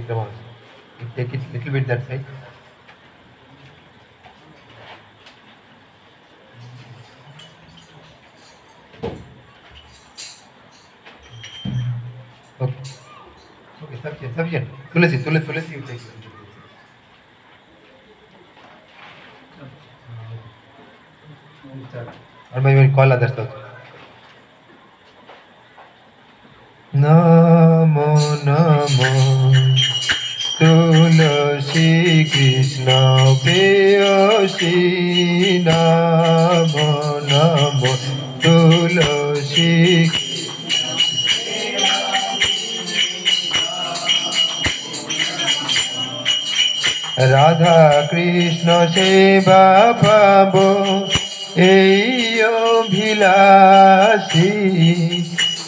Come on. Take it little bit that side. Okay. Okay, sufficient. Tulasi, you take it. Or maybe we'll call others also. Namo Namo Tulasi Krishna Peyoshi Namo Namo Tulasi Radha Krishna Seva Pabo Eyo Bhilasi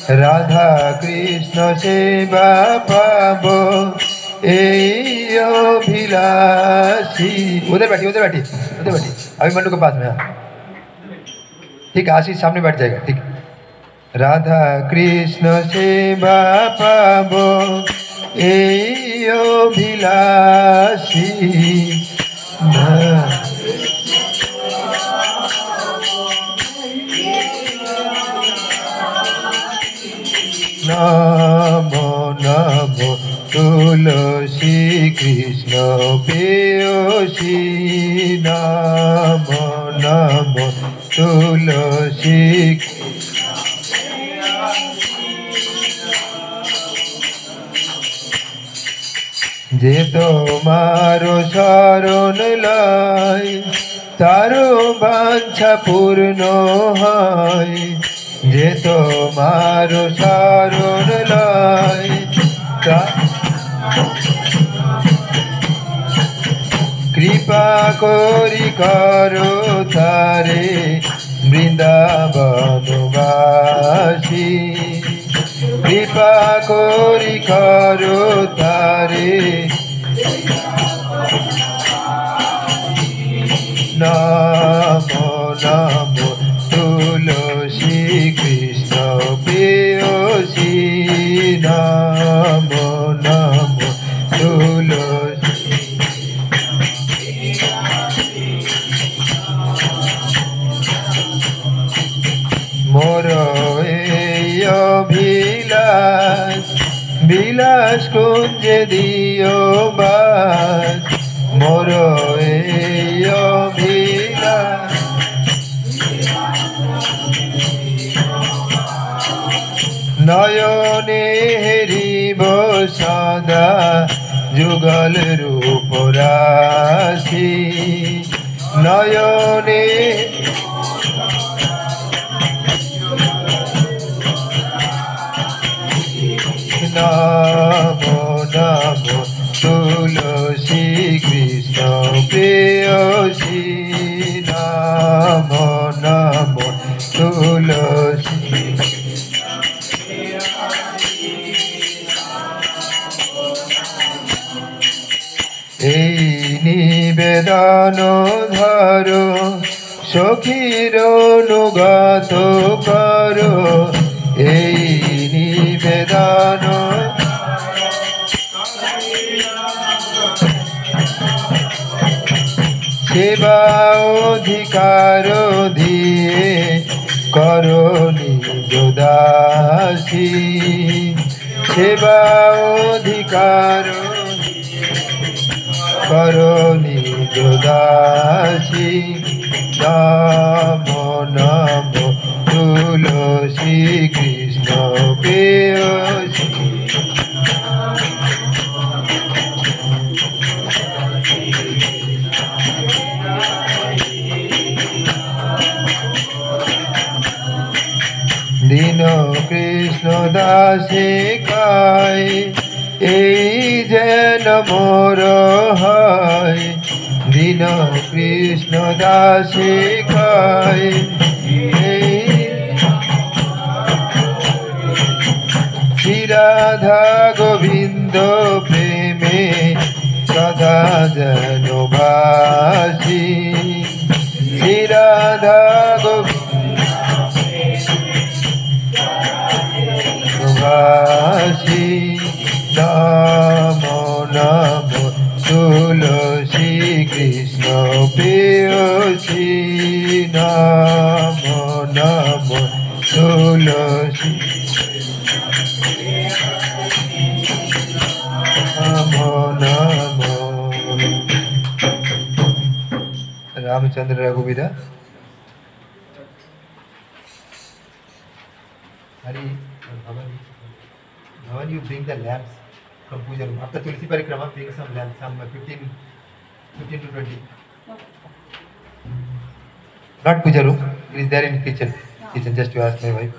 Radha Krishna Seva Pabo Eyo Bhilasi उधर बैठी अभी mandu के पास में हाँ ठीक आशीष सामने बैठ जाएगा ठीक राधा कृष्ण सेवा पाबो एयो भिलासी नमो नमो तुलसी कृष्ण पेयोशी नमो नमो तुलसी जे तोमारो शरण लाई तारो बांछा पूर्ण হয় जे तोमारो शरण लाई कृपा करी करो तारे বৃন্দাবনবাসী कृपा करी करो तारे नमो नमो तुलसी कृष्ण पेयोशी नमो नमो तुलसी मोर বিলাস কুঞ্জে দিও বাস মোর এই অভিলাষ নয়নে হেরিব সদা যুগল রূপ রাশি নয়নে नमो नमो तुलसी कृष्ण पेयोशी नमो नमो तुलसी এই নিবেদন ধরো সখীর অনুগত করো এই নিবেদন সেবা অধিকার দিয়ে করো নিজ দাসী সেবা অধিকার করো নিজ দাসী নমো নমো তুলসী কৃষ্ণ পেয়োশী दीन कृष्ण दासे खाय এই যেন মোর হয় দীন কৃষ্ণ দাসে খায় শ্রী রাধা গোবিন্দ প্রেমে সদা যেন বাসি শ্রী রাধা গোবিন্দ বাসি নমো Ramachandra Raghuvira. Hari, Bhavan, you bring the lamps from puja room. After Tulsi Parikrama, bring some lamps, some 15 to 20. Not puja room, it is there in kitchen. Kitchen, just to ask my wife.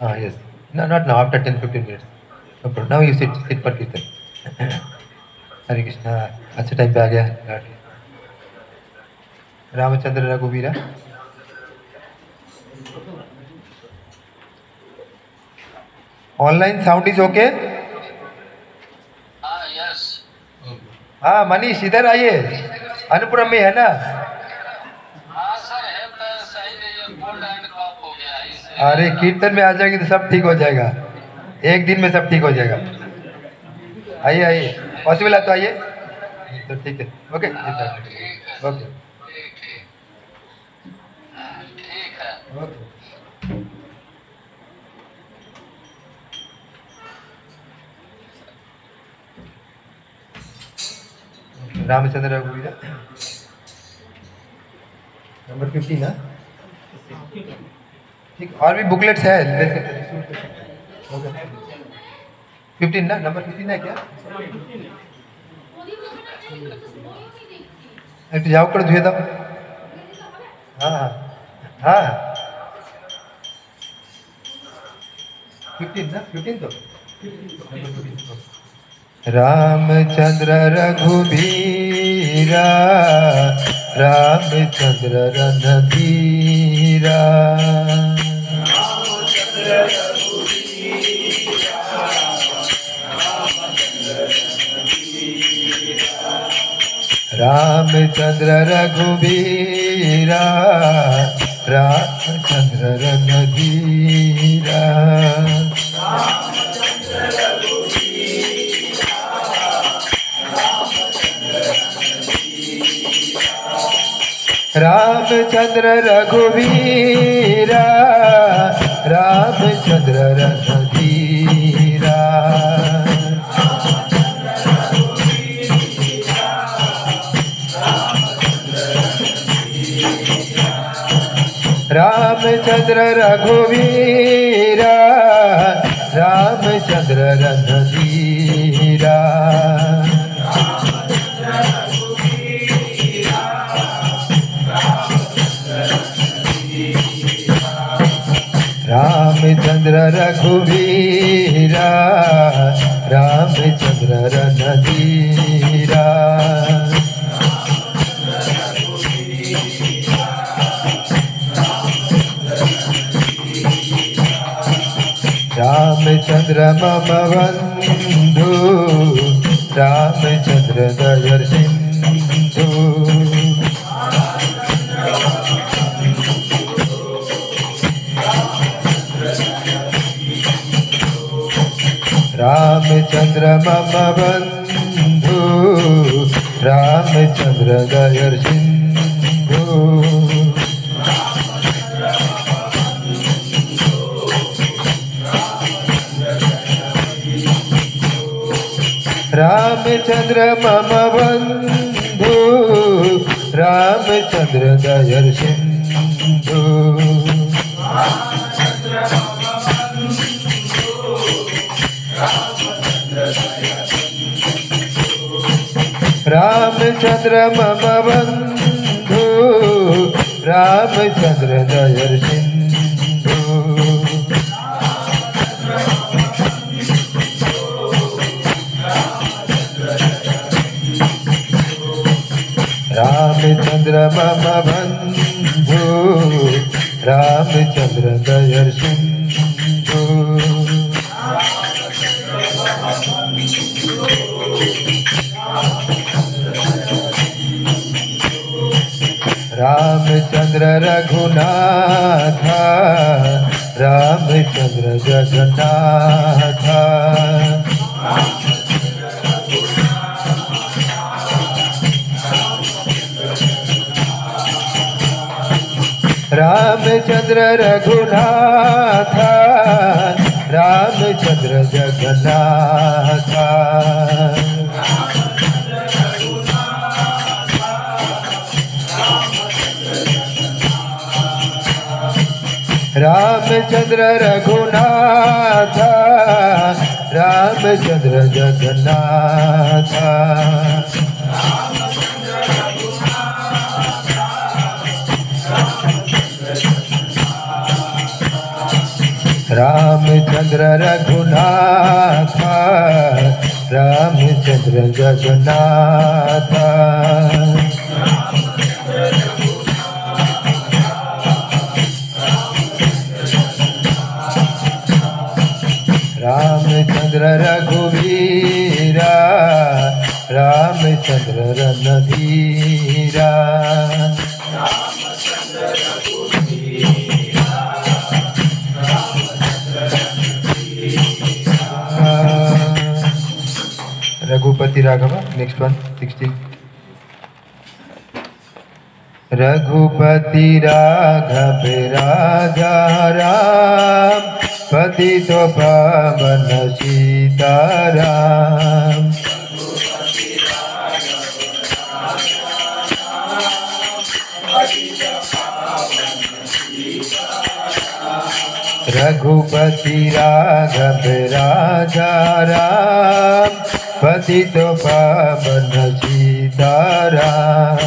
Yes. No, not now, after 10-15 minutes. No problem. Now you sit for Kirtan. Hare Krishna. अच्छा time पे आ गया. रामचंद्र रघुवीरा. Online sound is okay? Yes. हाँ मनीष इधर आइए. अनुपुरम में है ना? हाँ सर है, सही नहीं, कोल्ड एंड कॉफ हो गया है. अरे कीर्तन में आ जाएंगे तो सब ठीक हो जाएगा. एक दिन में सब ठीक हो जाएगा. आइए आइए, पॉसिबल है तो आइए. तो ठीक है. ओके ठीक है. ओके ठीक है. ओके. रामचंद्र रघुवीरा नंबर 15 ना. ठीक. और भी बुकलेट्स है. 15 ना, नंबर 15 है क्या? एक जाओ कर धुए दो. हाँ हाँ 15 ना, 15 तो रामचंद्र रघुवीरा रामचंद्र रणधीरा रामचंद्र रघुवीरा रामचंद्र रणधीरा रामचंद्र रघुवीरा रामचंद्र रणधीरा रामचंद्र रघुवीरा रामचंद्र रणधीरा रामचंद्र रघुवीरा रामचंद्र रणधीरा रामचंद्र मम बंधु रामचंद्र दयर सिंधु रामचंद्र मम बंधु रामचंद्र दयर सिंधु रामचंद्र मम बंधु रामचंद्र दयर सिंधु रामचंद्र मम बंधु रामचंद्र दयर सिंधु रामचंद्र मम बंधु Ramchandra their Sindhu Ramchandra Raghunath Ramchandra Jagannath Ramchandra Raghunath Ramchandra Jagannath Ramchandra Raghunath Ramchandra Jagannath Ramchandra Raghunath Ramchandra Jagannath Ramchandra रघुवीरा Ramchandra रणधीरा Raghupati Raghav next one 16 Raghupati Raghav राजा राम पतित पावन सीताराम रघुपति राघव राजा राम पतित पावन सीताराम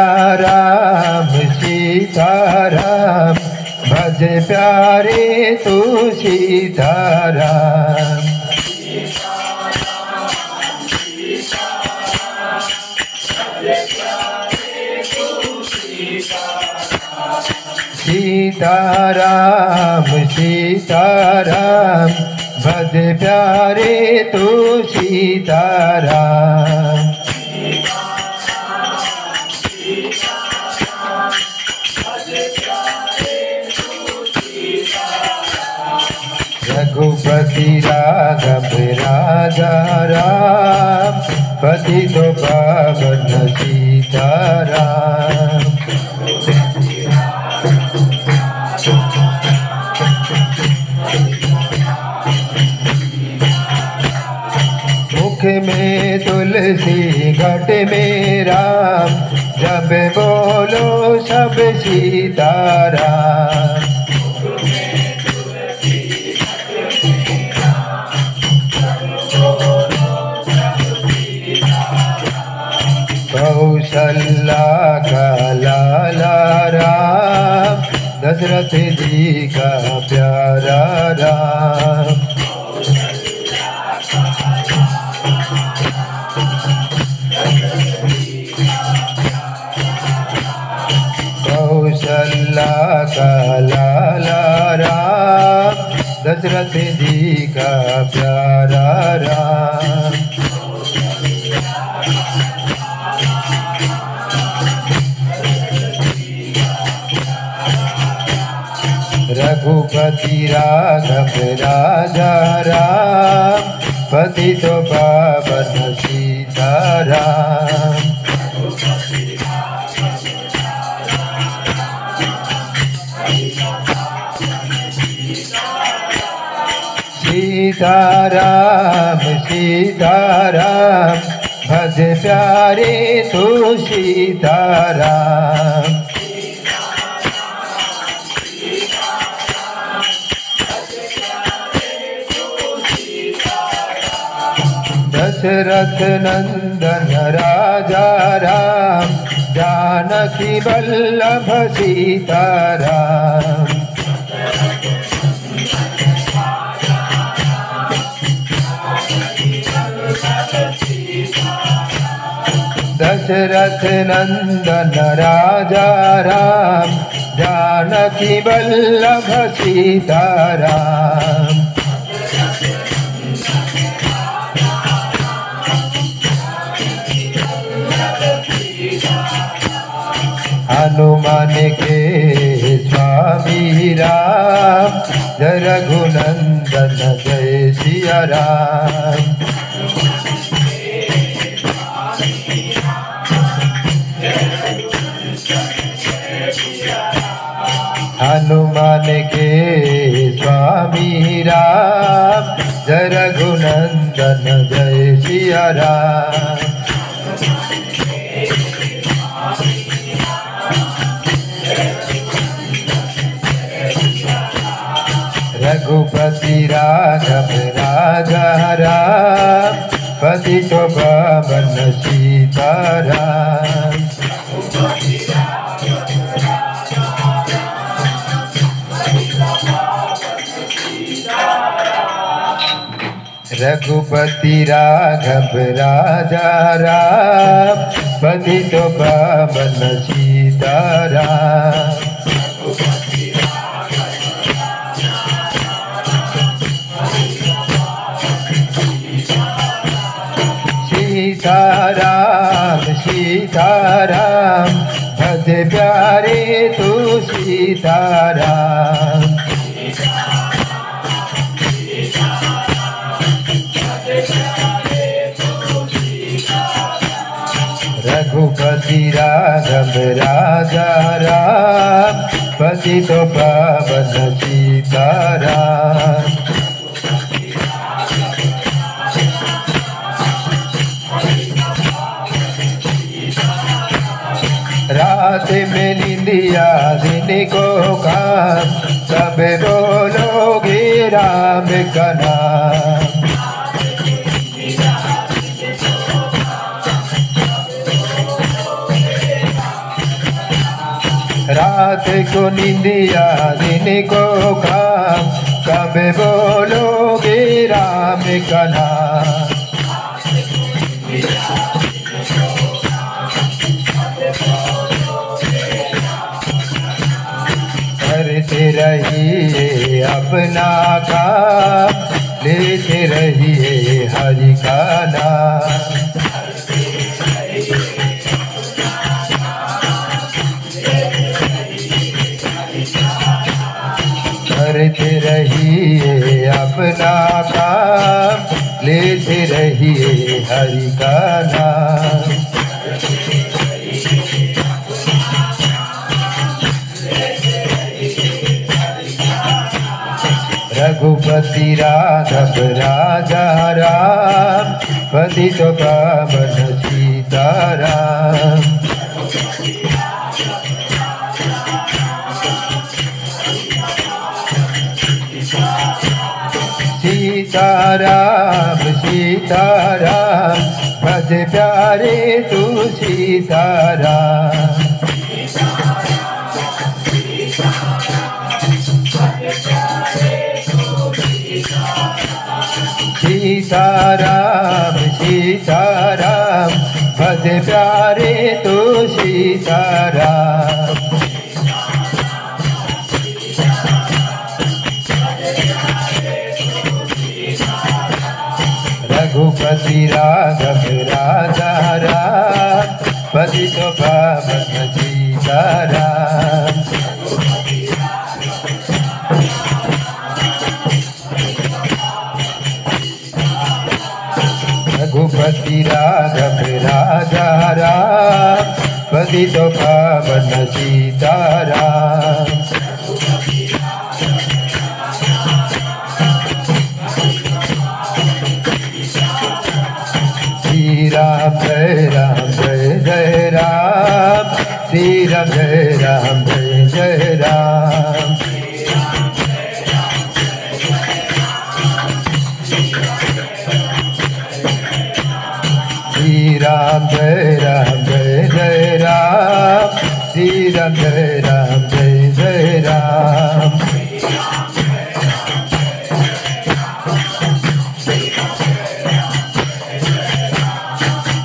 सीताराम सीताराम भज प्यारे तू सीताराम सीताराम सीताराम भज प्यारे तू सीताराम रघुपति राघव राजा राम पतित पावन सीताराम मुख में तुलसी घट में राम जब बोलो सब सीताराम कौशल्या का लाला राम दशरथ जी का प्यारा राम कौशल्या का लाला राम दशरथ जी का प्यारा राम रघुपति राघव राजा राम पतित पावन सीताराम सीताराम सीताराम भज प्यारे तू सीताराम दशरथ नंदन राजा राम जानकी वल्लभ सीताराम दशरथ नंदन राजा राम जानकी वल्लभ सीताराम हनुमान के स्वामी राम जय रघुनंदन जय सिया राम हनुमान के स्वामी राम जय रघुनंदन जय सिया राम। रघुपति राघव राजा राम, पतित पावन सीताराम। रघुपति राघव राजा राम, पतित पावन सीताराम। सीताराम सीताराम, भज प्यारे तू सीताराम। रघुपति राघव राजा राम, पतित पावन सीताराम। रात में निंदिया दिन को काम, सब बोलोगे राम का नाम। रात को निंदिया दिन को काम, कब बोलोगे राम का नाम। करते रहिए अपना काम, लेते रहिए हरि का नाम। करते रहिए अपना काम, लेते रहिए हरि का नाम। रघुपति राघव राजा राम, पतित पावन सीताराम। सीताराम सीताराम, भज प्यारे तू सीताराम। सीताराम सीताराम, भज प्यारे तू सीताराम। रघुपति राघव राजा राम, पतित पावन सीताराम। रघुपति राघव राजा राम, पतित पावन सीताराम। श्री राम जय राम जय जय राम, श्री राम जय राम जय जय राम। श्री राम जय राम जय जय राम, श्री राम जय राम जय जय राम।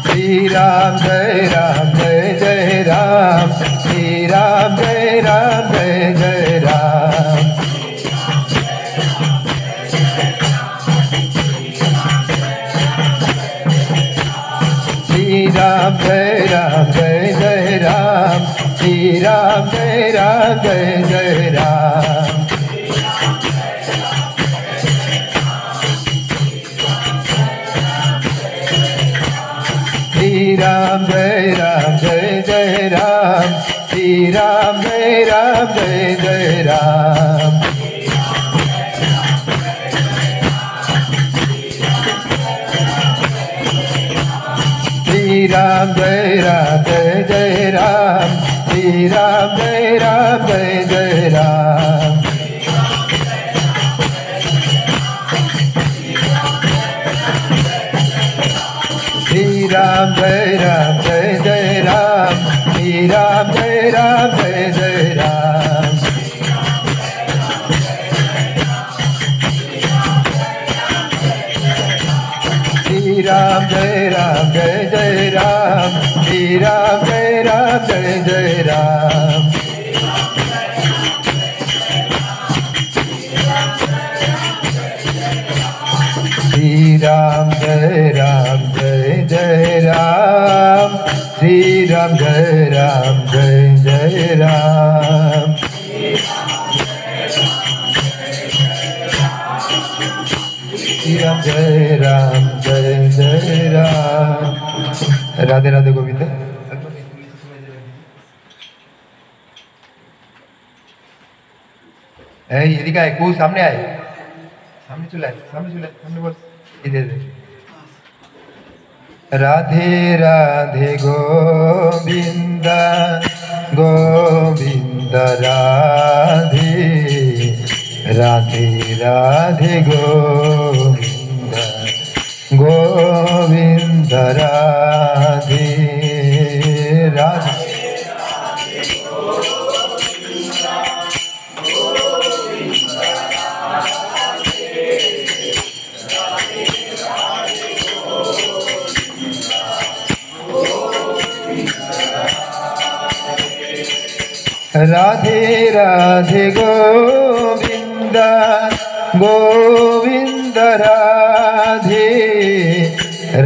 श्री राम जय राम जय जय राम, श्री राम जय राम जय जय राम। श्री राम जय राम जय जय राम, श्री राम जय राम जय जय राम। श्री राम जय राम जय जय राम, श्री राम जय राम जय जय Ram. Ram Jai Ram Jai Jai Ram Shri Ram Jai Ram Jai Jai Ram Shri Ram Jai Ram Jai Jai Ram Shri Ram Jai Ram Jai Jai Ram Shri Ram Jai Ram Jai Jai Ram Shri Ram Jai Ram Jai Jai Ram Shri Ram Jai Ram Jai Jai Ram Shri Ram Jai Ram Jai Jai Ram Shri Ram Jai Ram Jai Jai Ram Radhe Radhe Govinda ये दिखा है को सामने आए सामने चला सामने बोल इधर राधे राधे गोविंद गोविंद राधे राधे राधे गोविंद गोविंद राधे राधे राधे राधे गोविंद गोविंद राधे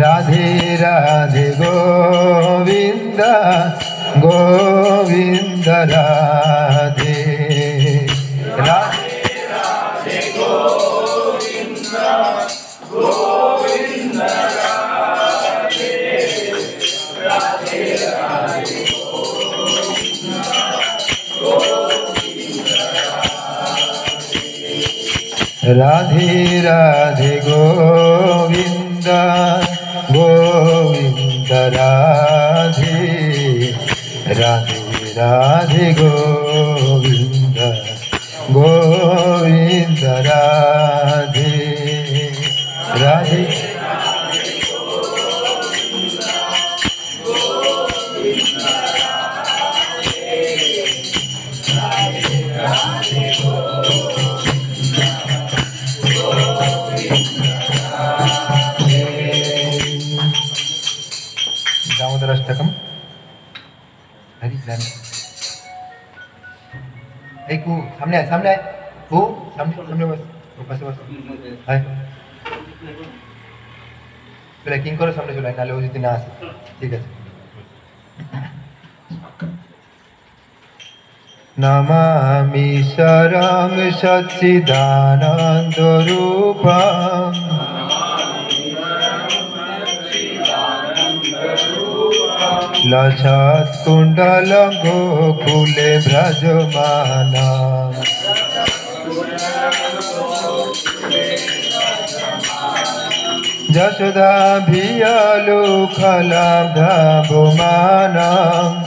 राधे राधे गोविंद गोविंद राधे राधे राधे गोविंद गोविंद राधे राधे राधे राधे राधे गोविंद गोविंद राधे राधे राधे गोविंद गोविंद राधे राधे दामोदराष्टकम हरी जाने एक वो सामने आए वो सामने बस बस हाय ट्रैकिंग करो सामने चला नाले वो जितना ठीक है नमामि शरणं सच्चिदानन्द रूपम् लसत्कुण्डलं गोकुले भ्रजमानम् यशोदाभियलुखलब्धभुमानम्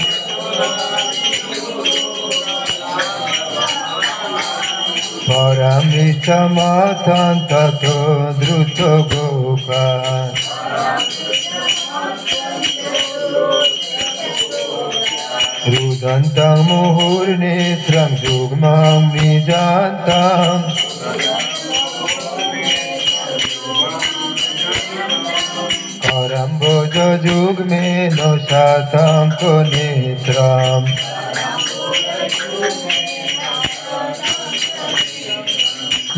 परमिष्टमथं ततो द्रुतो गोपा रुदन्तं मुहुर्नेत्रं युग्मं निजान्तम् करम्भोजयुग्मेन शतं नेत्रम्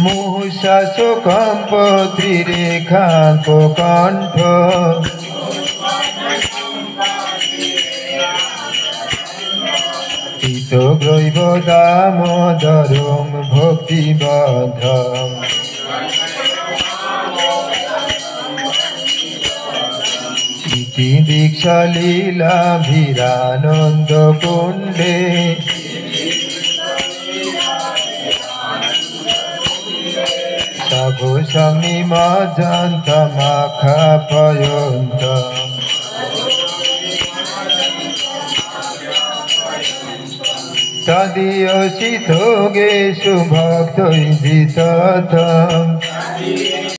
मुहुषशोकम्प त्रिरेखाङ्को कण्ठ हितग्रैव दामोदरं भक्तिबद्धम् इति दीक्षालीलाभिरानन्दकुण्डे सघोषमिमजन्तमाखापयन्तम् तदीयोषितो गेषु भक्तैः विततम्